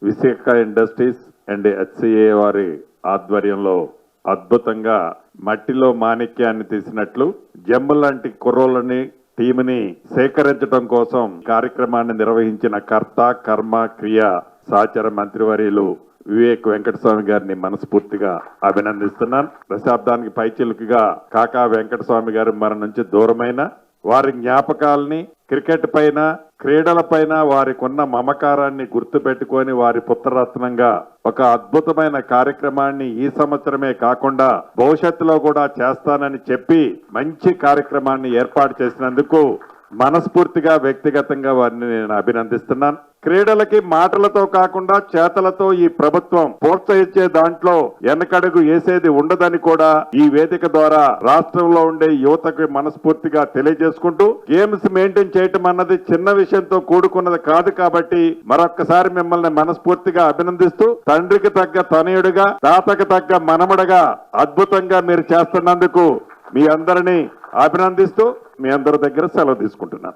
Visakha industries and HCA వారి ఆధ్వర్యంలో అద్భుతంగా మట్టిలో మాణిక్యాన్ని తీసినట్లు జమ్ము లాంటి కుర్రోళ్ళని టీంని సేకరించడం కోసం కార్యక్రమాన్ని నిర్వహించిన కర్త కర్మ క్రియ సహచర మంత్రివర్యులు వివేక్ వెంకటస్వామి గారిని మనస్ఫూర్తిగా అభినందిస్తున్నాను. దశాబ్దానికి పైచిలుకుగా కాకా వెంకటస్వామి గారు మన నుంచి దూరమైన వారి జ్ఞాపకాలని క్రికెట్ పైన క్రీడల పైన వారికి ఉన్న మమకారాన్ని గుర్తుపెట్టుకొని వారి పుత్రరత్నంగా ఒక అద్భుతమైన కార్యక్రమాన్ని ఈ సంవత్సరమే కాకుండా భవిష్యత్తులో కూడా చేస్తానని చెప్పి మంచి కార్యక్రమాన్ని ఏర్పాటు చేసినందుకు మనస్ఫూర్తిగా వ్యక్తిగతంగా వారిని నేను అభినందిస్తున్నాను. క్రీడలకి మాటలతో కాకుండా చేతలతో ఈ ప్రభుత్వం ప్రోత్సహించే దాంట్లో వెనకడుగు వేసేది ఉండదని కూడా ఈ వేదిక ద్వారా రాష్ట్రంలో ఉండే యువతకు మనస్ఫూర్తిగా తెలియజేసుకుంటూ గేమ్స్ మెయింటైన్ చేయటం అన్నది చిన్న విషయంతో కూడుకున్నది కాదు కాబట్టి మరొక్కసారి మిమ్మల్ని మనస్ఫూర్తిగా అభినందిస్తూ తండ్రికి తగ్గ తనయుడిగా తాతకు తగ్గ మనమడగా అద్భుతంగా మీరు చేస్తున్నందుకు మీ అందరినీ అభినందిస్తూ మీ అందరి దగ్గర సెలవు తీసుకుంటున్నాను.